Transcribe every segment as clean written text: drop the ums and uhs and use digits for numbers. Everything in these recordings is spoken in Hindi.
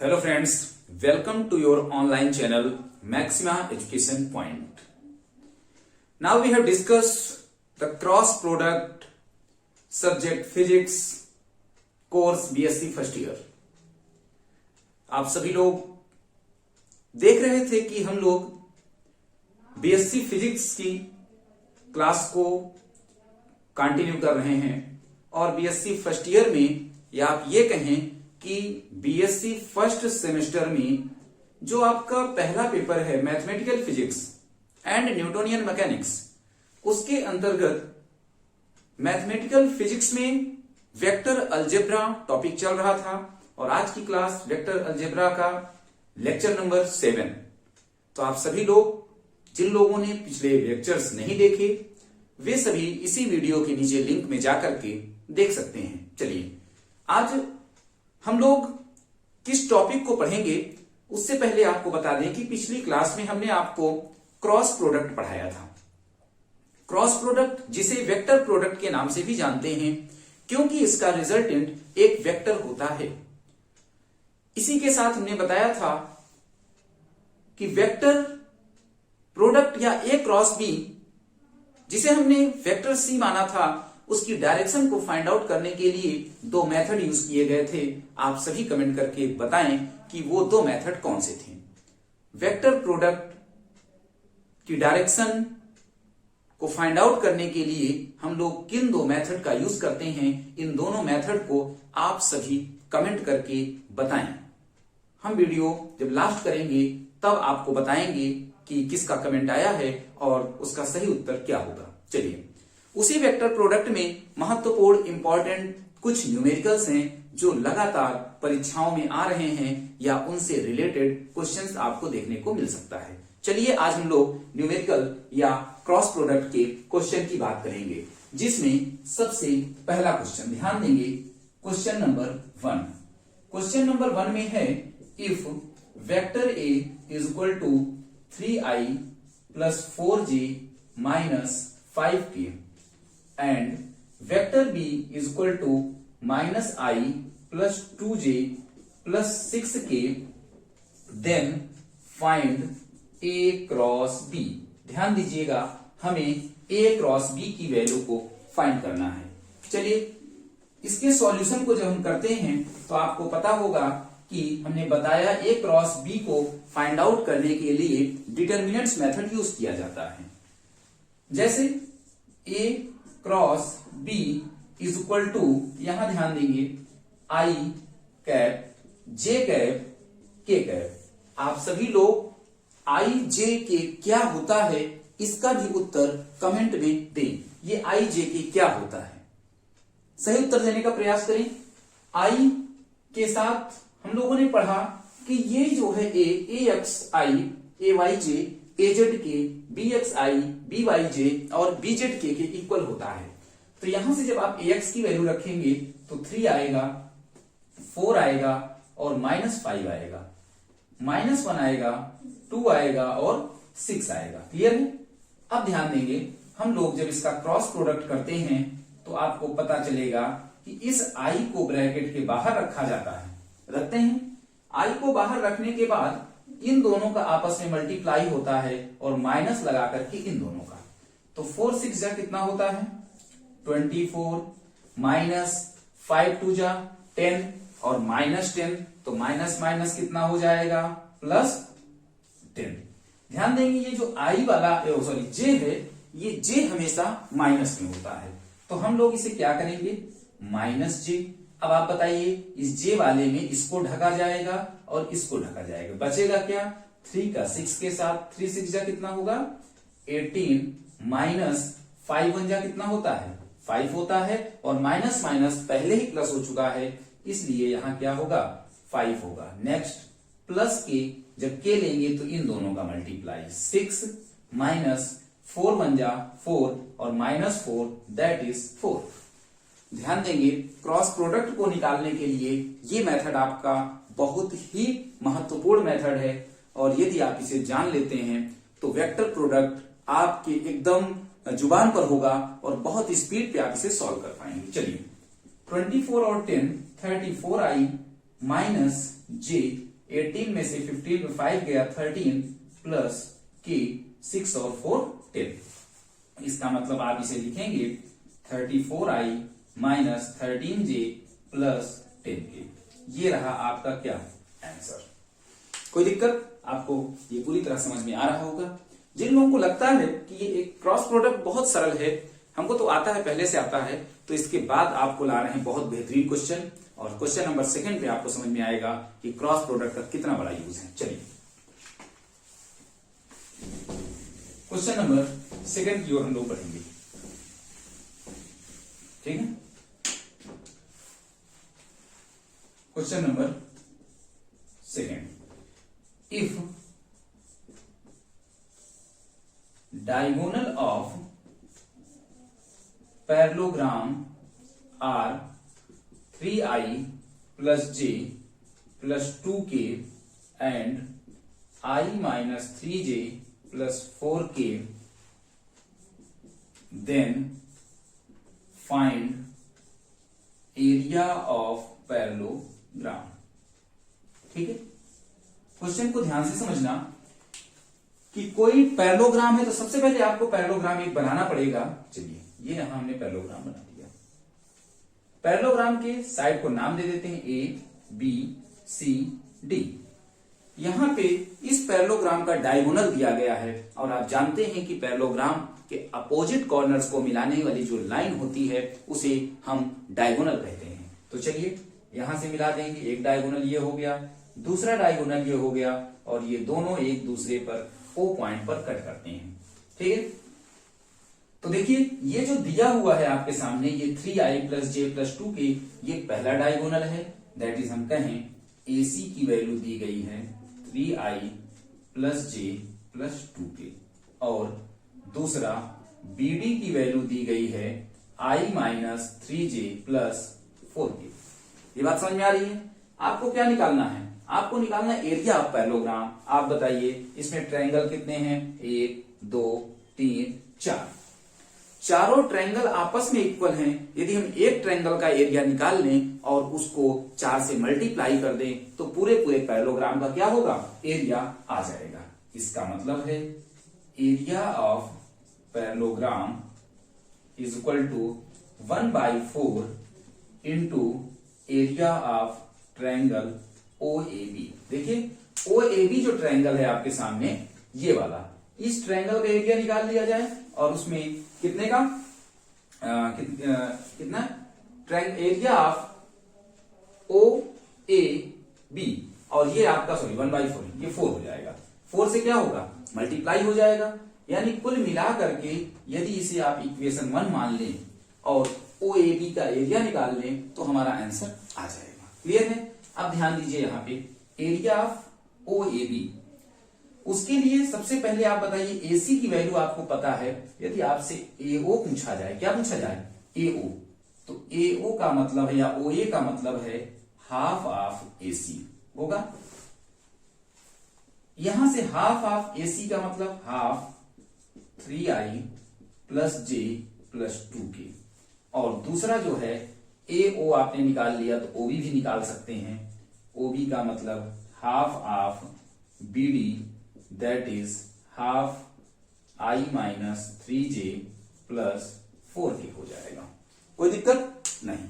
Hello friends, welcome to your online channel Maxima Education Point. Now we have discussed the cross product subject physics course BSc first year. आप सभी लोग देख रहे थे कि हम लोग BSc फिजिक्स की क्लास को कंटिन्यू कर रहे हैं और BSc फर्स्ट ईयर में या आप ये कहें कि बीएससी फर्स्ट सेमेस्टर में जो आपका पहला पेपर है mathematical physics and Newtonian mechanics, उसके अंतर्गत मैथमेटिकल फिजिक्स में वेक्टर अलजेब्रा टॉपिक चल रहा था और आज की क्लास वेक्टर अलजेब्रा का लेक्चर नंबर 7। तो आप सभी लोग जिन लोगों ने पिछले लेक्चर्स नहीं देखे वे सभी इसी वीडियो के नीचे लिंक में जाकर के देख सकते हैं। चलिए आज हम लोग किस टॉपिक को पढ़ेंगे उससे पहले आपको बता दें कि पिछली क्लास में हमने आपको क्रॉस प्रोडक्ट पढ़ाया था। क्रॉस प्रोडक्ट जिसे वेक्टर प्रोडक्ट के नाम से भी जानते हैं क्योंकि इसका रिजल्टेंट एक वेक्टर होता है। इसी के साथ हमने बताया था कि वेक्टर प्रोडक्ट या ए क्रॉस बी जिसे हमने वेक्टर सी माना था उसकी डायरेक्शन को फाइंड आउट करने के लिए दो मेथड यूज किए गए थे। आप सभी कमेंट करके बताएं कि वो दो मेथड कौन से थे। वेक्टर प्रोडक्ट की डायरेक्शन को फाइंड आउट करने के लिए हम लोग किन दो मेथड का यूज करते हैं, इन दोनों मेथड को आप सभी कमेंट करके बताएं। हम वीडियो जब लास्ट करेंगे तब आपको बताएंगे कि किसका कमेंट आया है और उसका सही उत्तर क्या होगा। चलिए उसी वेक्टर प्रोडक्ट में महत्वपूर्ण इंपॉर्टेंट कुछ न्यूमेरिकल्स हैं जो लगातार परीक्षाओं में आ रहे हैं या उनसे रिलेटेड क्वेश्चंस आपको देखने को मिल सकता है। चलिए आज हम लोग न्यूमेरिकल या क्रॉस प्रोडक्ट के क्वेश्चन की बात करेंगे, जिसमें सबसे पहला क्वेश्चन ध्यान देंगे क्वेश्चन नंबर 1। क्वेश्चन नंबर 1 में है if vector A is equal to 3i plus 4j minus 5k and vector b is equal to minus I plus 2j plus 6k, then find a cross b। ध्यान दीजिएगा हमें a क्रॉस b की वैल्यू को फाइंड करना है। चलिए इसके सॉल्यूशन को जब हम करते हैं तो आपको पता होगा कि हमने बताया a क्रॉस b को फाइंड आउट करने के लिए डिटर्मिनेंट्स मेथड यूज किया जाता है। जैसे a cross b is equal to, यहां ध्यान देंगे I cap J cap K cap. आप सभी लोग आई जे के क्या होता है इसका भी उत्तर कमेंट में दें। ये आई जे के क्या होता है, सही उत्तर देने का प्रयास करें। आई के साथ हम लोगों ने पढ़ा कि ये जो है A X I A Y J A Z के B X I B Y J और बी जेड के इक्वल होता है। तो यहां से जब आप ए एक्स की वैल्यू रखेंगे तो 3 आएगा, 4 आएगा और -5 आएगा, -1 आएगा, 2 आएगा और 6 आएगा। क्लियर है। अब ध्यान देंगे हम लोग जब इसका क्रॉस प्रोडक्ट करते हैं तो आपको पता चलेगा कि इस आई को ब्रैकेट के बाहर रखा जाता है। रखते हैं, आई को बाहर रखने के बाद इन दोनों का आपस में मल्टीप्लाई होता है और माइनस लगा करके इन दोनों का, तो 4 6 जा कितना होता है 24 माइनस 5 2 जा 10 और -10, तो माइनस माइनस कितना हो जाएगा +10। ध्यान देंगे ये जो आई वाला सॉरी जे है, ये जे हमेशा माइनस में होता है, तो हम लोग इसे क्या करेंगे -j। अब आप बताइए इस जे वाले में इसको ढका जाएगा और इसको ढका जाएगा, बचेगा क्या 3 का 6 के साथ 3 6 जा कितना होगा 18 माइनस 5 1 जा कितना होता है 5 होता है और माइनस माइनस पहले ही प्लस हो चुका है इसलिए यहां क्या होगा 5 होगा। नेक्स्ट प्लस के जब के लेंगे तो इन दोनों का मल्टीप्लाई 6 माइनस 4 1 जा 4 और -4 दैट इज 4। ध्यान देंगे क्रॉस प्रोडक्ट को निकालने के लिए ये मेथड आपका बहुत ही महत्वपूर्ण मेथड है और यदि आप इसे जान लेते हैं तो वेक्टर प्रोडक्ट आपके एकदम जुबान पर होगा और बहुत स्पीड पे आप इसे सॉल्व कर पाएंगे। चलिए 24 और 10 34i माइनस जे 18 में से 15 में 5 गया 13 प्लस के 6 और 4 10। इसका मतलब आप इसे लिखेंगे 34i minus 13j plus 10k। ये रहा आपका क्या आंसर। कोई दिक्कत? आपको ये पूरी तरह समझ में आ रहा होगा। जिन लोगों को लगता है कि ये एक क्रॉस प्रोडक्ट बहुत सरल है, हमको तो आता है, पहले से आता है, तो इसके बाद आपको ला रहे हैं बहुत बेहतरीन क्वेश्चन। और क्वेश्चन नंबर 2 पे आपको समझ में आएगा कि क्रॉस प्रोडक्ट का कितना बड़ा यूज है। चलिए क्वेश्चन नंबर 2 की ओर हम लोग पढ़ेंगे, ठीक है। Question number 2, if diagonal of parallelogram are 3i plus j plus 2k and I minus 3j plus 4k, then find area of parallelogram। ठीक है, क्वेश्चन को ध्यान से समझना कि कोई पैरेललोग्राम है तो सबसे पहले आपको पैरेललोग्राम एक बनाना पड़ेगा। चलिए ये यहां हमने पैरेललोग्राम बना दिया। पैरेललोग्राम के साइड को नाम दे देते हैं A B C D। यहां पे इस पैरेललोग्राम का डायगोनल दिया गया है और आप जानते हैं कि पैरेललोग्राम के अपोजिट कॉर्नर्स को मिलाने वाली जो लाइन होती है उसे हम डायगोनल कहते हैं। तो चलिए यहां से मिला देंगे। एक डायगोनल ये हो गया, दूसरा डायगोनल ये हो गया और ये दोनों एक दूसरे पर O पॉइंट पर कट करते हैं। ठीक है, तो देखिए ये जो दिया हुआ है आपके सामने, ये 3i प्लस जे प्लस 2k, ये पहला डायगोनल है। दैट इज हम कहें AC की वैल्यू दी गई है 3i प्लस जे प्लस 2k और दूसरा BD की वैल्यू दी गई है i minus 3j plus 4k। ये बात समझ में आ रही है? आपको क्या निकालना है? आपको निकालना एरिया ऑफ पैरेललोग्राम। आप बताइए इसमें ट्रायंगल कितने हैं? 1 2 3 4। चारों ट्रायंगल आपस में इक्वल हैं। यदि हम एक ट्रायंगल का एरिया निकाल लें और उसको 4 से मल्टीप्लाई कर दें तो पूरे पूरे पैरेललोग्राम का क्या होगा? एरिया आ जाएगा। इसका मतलब है area of parallelogram is equal to 1/4 into area of triangle OAB। देखिए OAB जो ट्रायंगल है आपके सामने, ये वाला, इस ट्रायंगल का एरिया निकाल लिया जाए और उसमें कितने का कितना एरिया ऑफ OAB और ये आपका 1/4, ये 4 हो जाएगा। 4 से क्या होगा? मल्टीप्लाई हो जाएगा। यानी कुल मिला करके यदि इसे आप इक्वेशन 1 मान लें और OAB का एरिया निकाल लें तो हमारा आंसर आ जाएगा। क्लियर है? अब ध्यान दीजिए यहाँ पे एरिया ऑफ OAB, उसके लिए सबसे पहले आप बताइए AC की वैल्यू आपको पता है। यदि आपसे AO पूछा जाए, क्या पूछा जाए? AO, तो AO का मतलब है या OA का मतलब है हाफ ऑफ AC होगा। यहां से हाफ ऑफ AC का मतलब half 3i plus j plus 2k और दूसरा जो है AO आपने निकाल लिया तो OB भी निकाल सकते हैं। OB का मतलब half of BD that is half I minus 3j plus 4k हो जाएगा। कोई दिक्कत नहीं।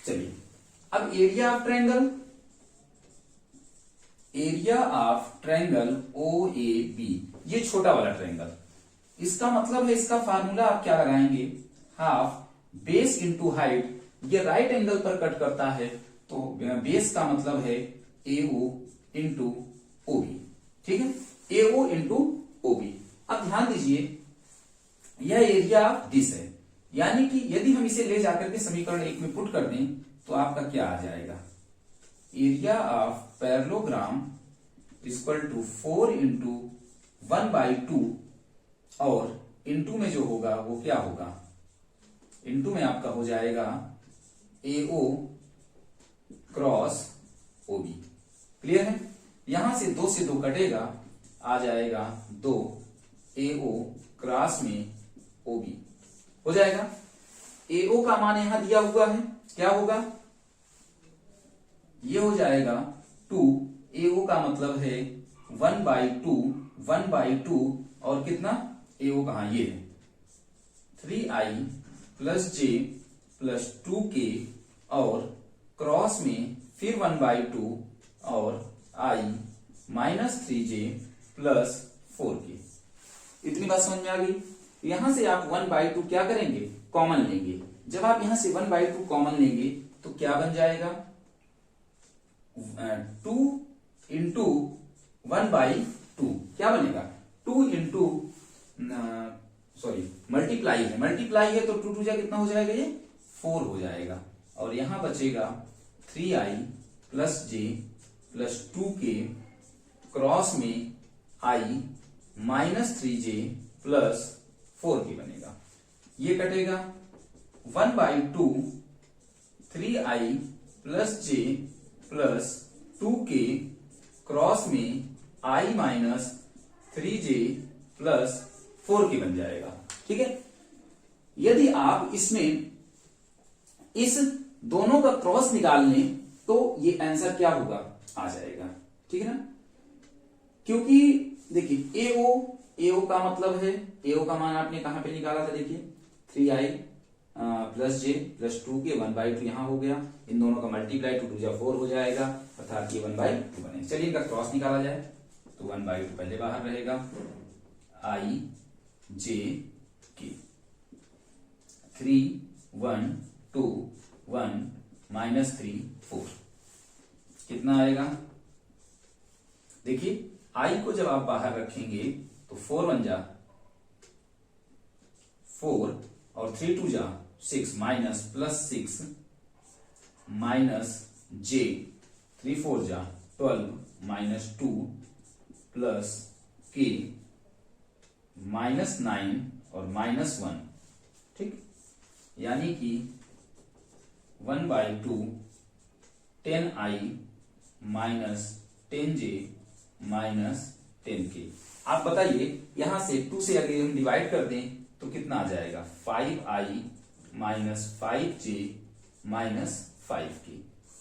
चलिए अब area of triangle, area of triangle OAB, ये छोटा वाला ट्रायंगल, इसका मतलब है, इसका फार्मूला आप क्या लगाएंगे? Half base into height. ये राइट एंगल पर कट करता है तो बेस का मतलब है AO इंटू OB। ठीक है, AO इंटू OB। अब ध्यान दीजिए यह एरिया ऑफ डिस है, यानी कि यदि हम इसे ले जाकर के समीकरण 1 में पुट कर दें तो आपका क्या आ जाएगा? Area of parallelogram equal to 4 into 1/2 और इंटू में जो होगा वो क्या होगा? इंटू में आपका हो जाएगा AO क्रॉस OB। क्लियर है? यहां से 2 से 2 कटेगा, आ जाएगा 2 AO क्रॉस में OB हो जाएगा। AO का मान यहां दिया हुआ है, क्या होगा? ये हो जाएगा 2 AO का मतलब है 1/2 और कितना AO कहाँ ये है 3i plus j plus 2k और क्रॉस में फिर 1/2 और i minus 3j plus 4k। इतनी बात समझ में आ गई। यहां से आप 1/2 क्या करेंगे कॉमन लेंगे। जब आप यहां से 1/2 कॉमन लेंगे तो क्या बन जाएगा 2 इंटू 1/2 क्या बनेगा 2 इंटू मल्टीप्लाई है तो 2 जा कितना हो जाएगा ये 4 हो जाएगा और यहां बचेगा 3i plus j plus 2k cross में i minus 3j plus 4k बनेगा। ये कटेगा 1/2 3i plus j plus 2k cross में i minus 3j plus 4k बन जाएगा। ठीक है। यदि आप इसमें इस दोनों का क्रॉस निकाल लें तो ये आंसर क्या होगा आ जाएगा। ठीक है ना। क्योंकि देखिए AO का मतलब है AO का मान आपने कहां पे निकाला था देखिए 3i plus j plus 2k 1/2 यहां हो गया। इन दोनों का मल्टीप्लाई 2 जा 4 हो जाएगा अर्थात ये 1/2 बने। चलिए इनका क्रॉस निकाला जाए तो 1/2 पहले बाहर रहेगा i j k 3 1 2 1 माइनस 3 4 कितना आएगा देखिए i को जब आप बाहर रखेंगे तो 4 1 जा 4 और 3 2 जा 6 माइनस प्लस 6 माइनस j 3 4 जा 12 माइनस 2 प्लस k माइनस 9 और माइनस 1। ठीक यानी कि 1/2 10i minus 10j minus 10k। आप बताइए यहां से 2 से अगर हम डिवाइड कर दें तो कितना आ जाएगा 5i minus 5j minus 5k।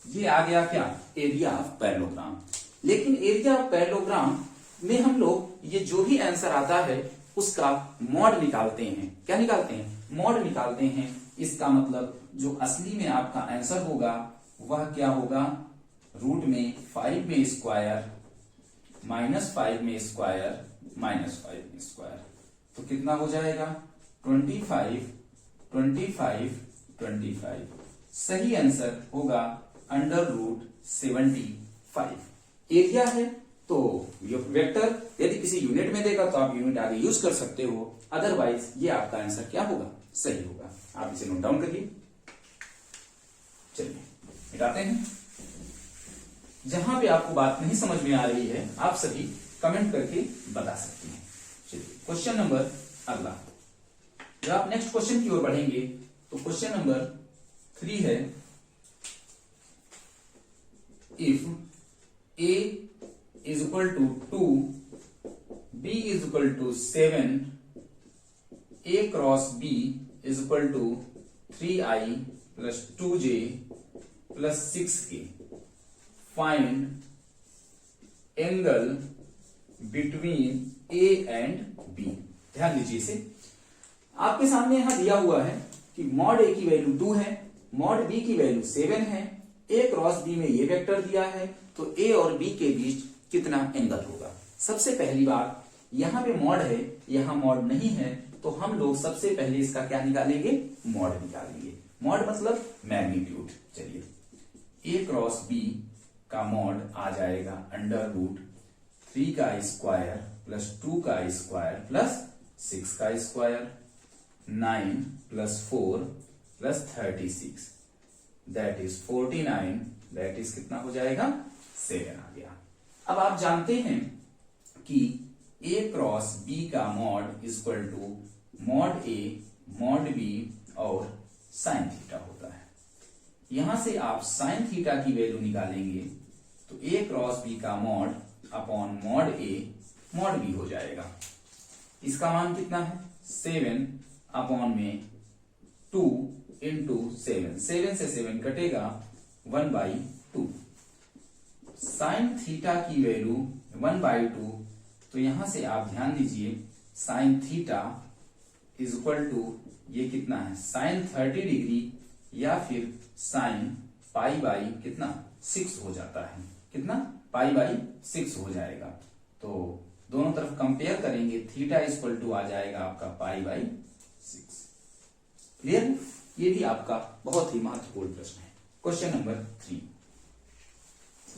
ये आ गया क्या एरिया ऑफ पैरेललोग्राम। लेकिन एरिया ऑफ पैरेललोग्राम में हम लोग ये जो भी आंसर आता है उसका मॉड निकालते हैं। क्या निकालते हैं मॉड निकालते हैं। इसका मतलब जो असली में आपका आंसर होगा वह क्या होगा रूट में 5 में स्क्वायर माइनस 5 में स्क्वायर माइनस 5 में स्क्वायर तो कितना हो जाएगा 25 25 25। सही आंसर होगा अंडर रूट 75। एरिया है तो वेक्टर यदि किसी यूनिट में देगा तो आप यूनिट आगे यूज कर सकते हो अदरवाइज ये आपका आंसर क्या होगा सही होगा। आप इसे नोट डाउन करिए। चलिए मिटाते हैं। जहां पे आपको बात नहीं समझ में आ रही है आप सभी कमेंट करके बता सकते हैं। चलिए क्वेश्चन नंबर अगला। जब आप नेक्स्ट क्वेश्चन की ओर बढ़ेंगे तो क्वेश्चन नंबर 3 है if a is equal to 2 b is equal to 7 a cross b is equal to 3i plus 2j plus 6k find angle between a and b। ध्यान दीजिए इसे। आपके सामने यहां दिया हुआ है कि मॉड a की वैल्यू 2 है मॉड b की वैल्यू 7 है a क्रॉस b में ये वेक्टर दिया है तो a और b के बीच कितना एंगल होगा। सबसे पहली बात यहां पे मॉड है यहां मॉड नहीं है तो हम लोग सबसे पहले इसका क्या निकालेंगे मॉड निकालेंगे। मॉड मतलब मैग्नीट्यूड। चलिए a क्रॉस b का मॉड आ जाएगा अंडर रूट 3 का स्क्वायर प्लस 2 का स्क्वायर प्लस 6 का square 9 plus 4 plus 36 that is 49 that is कितना हो जाएगा 7 आ गया। अब आप जानते हैं कि a क्रॉस b का mod equal to mod a mod b और साइन थीटा होता है। यहां से आप साइन थीटा की वैल्यू निकालेंगे तो a क्रॉस b का mod upon mod a mod b हो जाएगा। इसका मान कितना है 7 अपॉन में 2 इंटू 7 से 7 कटेगा 1/2। साइन थीटा की वैल्यू 1/2, तो यहां से आप ध्यान दीजिए sine theta is equal to ये कितना है साइन 30 डिग्री या फिर साइन पाई बाई कितना 6 हो जाता है, कितना पाई बाई 6 हो जाएगा। तो दोनों तरफ कंपेयर करेंगे, थीटा इज इक्वल टू आ जाएगा आपका पाई बाई 6। क्लियर? ये भी आपका बहुत ही महत्वपूर्ण प्रश्न है। Question number 3।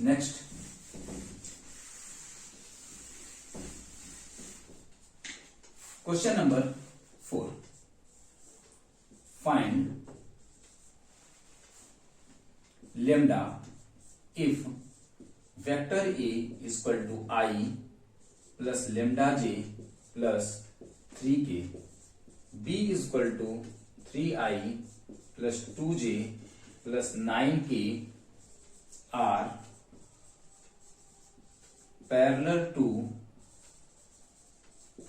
Next, question number 4। Find lambda if vector A is equal to I plus lambda j plus 3k, B is equal to 3I plus 2j plus 9k are parallel to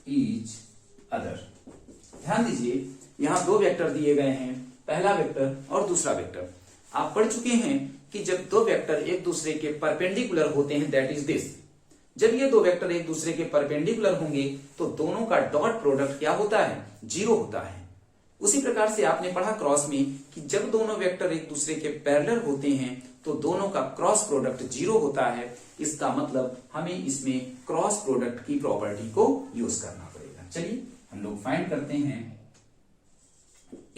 each other। ध्यान दीजिए यहां दो वेक्टर दिए गए हैं, पहला वेक्टर और दूसरा वेक्टर। आप पढ़ चुके हैं कि जब दो वेक्टर एक दूसरे के परपेंडिकुलर होते हैं, दैट इज दिस। जब ये दो वेक्टर एक दूसरे के परपेंडिकुलर होंगे तो दोनों का डॉट प्रोडक्ट क्या होता है, 0 होता है। उसी प्रकार से आपने पढ़ा क्रॉस में कि जब दोनों वेक्टर एक दूसरे के पैरेलल होते हैं तो दोनों का क्रॉस प्रोडक्ट 0 होता है। इसका मतलब हमें इसमें क्रॉस प्रोडक्ट की प्रॉपर्टी को यूज करना पड़ेगा। चलिए हम लोग फाइंड करते हैं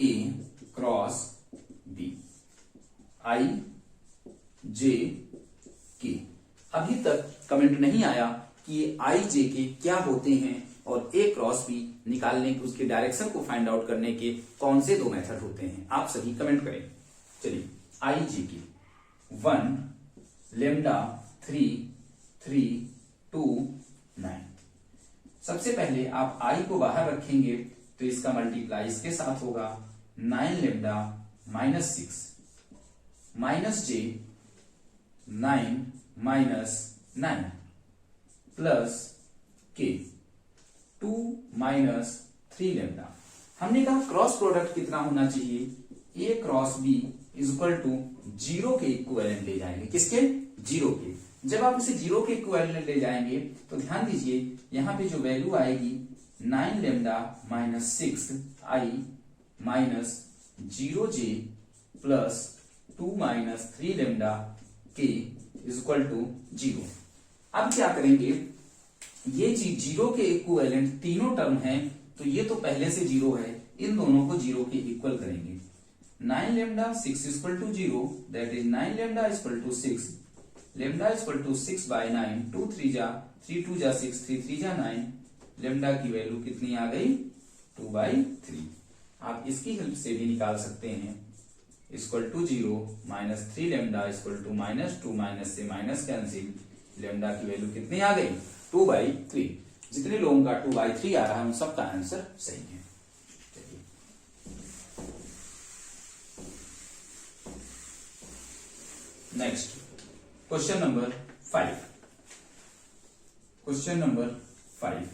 ए क्रॉस बी आई जे के। अभी तक कमेंट नहीं आया कि ये आई जे के क्या होते हैं और ए क्रॉस बी निकालने के उसके डायरेक्शन को फाइंड आउट करने के कौन से दो मेथड होते हैं, आप सभी कमेंट करें। चलिए आई जे के 1 लेमडा 3 3 2 9। सबसे पहले आप आई को बाहर रखेंगे तो इसका मल्टीप्लाई इसके साथ होगा 9 लेमडा माइनस 6 माइनस जे 9 माइनस 9 प्लस के 2 माइनस 3 लेमडा। हमने कहा क्रॉस प्रोडक्ट कितना होना चाहिए, A cross B is equal to 0 के इक्विवेलेंट ले जाएंगे। किसके? 0 के। जब आप इसे 0 के इक्विवेलेंट ले जाएंगे तो ध्यान दीजिए यहां पे जो वैल्यू आएगी 9 लेमडा माइनस 6 आई माइनस 0 जे प्लस 2 माइनस 3 लेमडा के इज इक्वल टू 0। अब क्या करेंगे, ये चीज 0 के इक्विवेलेंट तीनों टर्म है तो ये तो पहले से 0 है, इन दोनों को 0 के इक्वल करेंगे। 9 lambda 6 is equal to 0, that is 9 lambda is equal to 6, lambda is equal to 6 by 9, 2 3 जा 3 2 जा 6, 3 3 जा 9, लेमडा की वैल्यू कितनी आ गई 2/3। आप इसकी हेल्प से भी निकाल सकते हैं, equal to 0 minus 3 lambda equal to minus 2, minus से माइनस कैंसिल, लेमडा की वैल्यू कितनी आ गई 2/3। जितने लोगों का 2/3 आ रहा है उन सबका आंसर सही है। Next question number 5। Question number 5,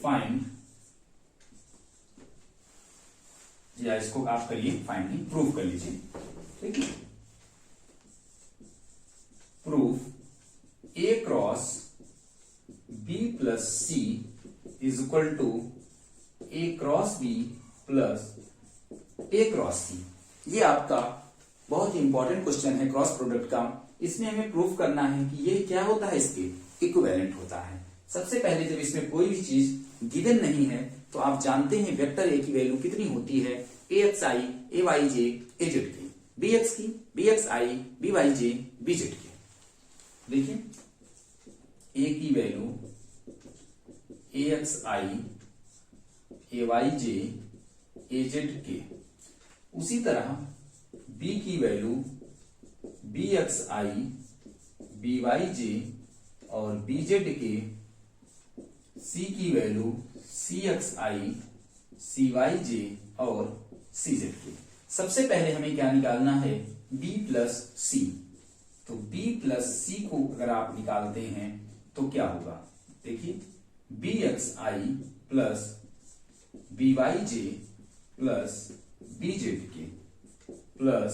find, या इसको आप करिए फाइंडिंग, प्रूफ कर लीजिए। ठीक है, proof A cross B plus C is equal to A cross B plus A cross C. ये आपका बहुत ही इंपॉर्टेंट क्वेश्चन है क्रॉस प्रोडक्ट का। इसमें हमें प्रूफ करना है कि ये क्या होता है, इसके इक्विवेलेंट होता है। सबसे पहले जब इसमें कोई भी चीज गिवन नहीं है तो आप जानते हैं वेक्टर ए की वैल्यू कितनी होती है, A X I A Y J A Z की, बी एक्स की B X I B Y J B Z की। देखिए ए की value A X I A Y J A Z के, उसी तरह बी की value B X I B Y J और बी जेड के, सी की value C X I C Y J और सी जेड के। सबसे पहले हमें क्या निकालना है, बी प्लस सी। तो बी प्लस सी को अगर आप निकालते हैं तो क्या होगा, देखिए बी एक्स आई प्लस बी वाई जे प्लस बी जेड के प्लस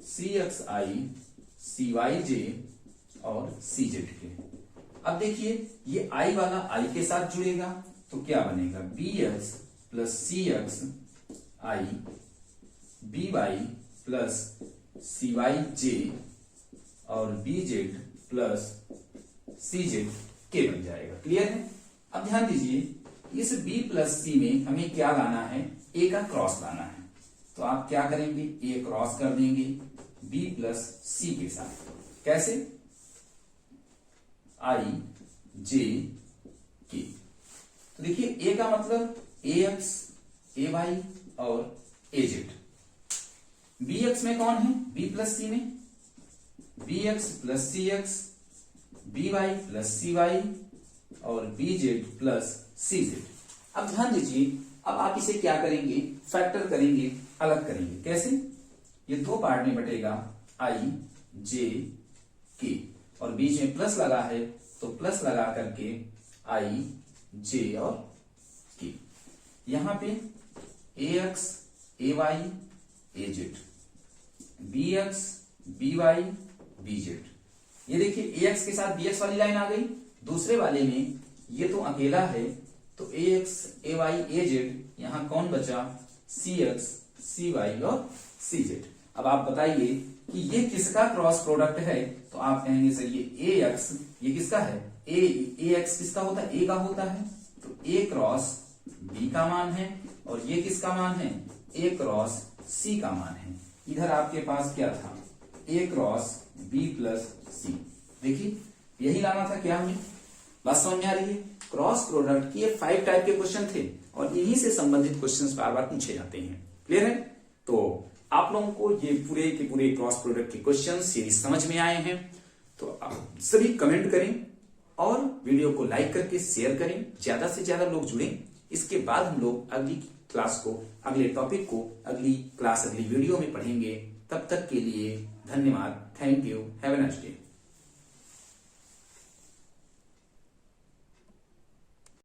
सी एक्स आई CYJ और CZ के। अब देखिए ये I वाला I के साथ जुड़ेगा तो क्या बनेगा, BX plus CX I BY plus CYJ और BZ प्लस CZ के बन जाएगा। क्लियर है? अब ध्यान दीजिए इस B प्लस C में हमें क्या लाना है, A का क्रॉस लाना है। तो आप क्या करेंगे, A क्रॉस कर देंगे B प्लस C के साथ। कैसे, I J K। तो देखिए A का मतलब AX AY और AZ। BX में कौन है, B प्लस C में BX plus CX BY plus CY और BZ प्लस CZ। अब ध्यान दीजिए, अब आप इसे क्या करेंगे, फैक्टर करेंगे, अलग करेंगे। कैसे, ये दो पार्ट में बटेगा I J K और बीच में प्लस लगा है तो प्लस लगा करके I J और K। यहां पे AX AY AZ BX BY BZ। ये देखिए AX के साथ BX वाली लाइन आ गई, दूसरे वाले में ये तो अकेला है तो AX AY AZ, यहां कौन बचा, CX CY और CZ। अब आप बताइए कि ये किसका क्रॉस प्रोडक्ट है, तो आप कहेंगे सर ये AX, ये किसका है, AX किसका होता है, A का होता है, तो A क्रॉस B का मान है और ये किसका मान है, A क्रॉस C का मान है। इधर आपके पास क्या था, A cross B plus C। देखिए यही लाना था क्या हमें, बात समझ में आ रही है। क्रॉस प्रोडक्ट की ये 5 टाइप के क्वेश्चन थे और इन्हीं से संबंधित क्वेश्चंस बार बार पूछे जाते हैं। क्लियर है? तो आप लोगों को ये पूरे के पूरे क्रॉस प्रोडक्ट के क्वेश्चन सीरीज समझ में आए हैं, तो आप सभी कमेंट करें और वीडियो को लाइक करके शेयर करें, ज्यादा से ज्यादा लोग जुड़ें। इसके बाद हम लोग अगली क्लास को, अगले टॉपिक को अगली क्लास, अगली वीडियो में पढ़ेंगे। तब तक के लिए धन्यवाद। Thank you. Have a nice day.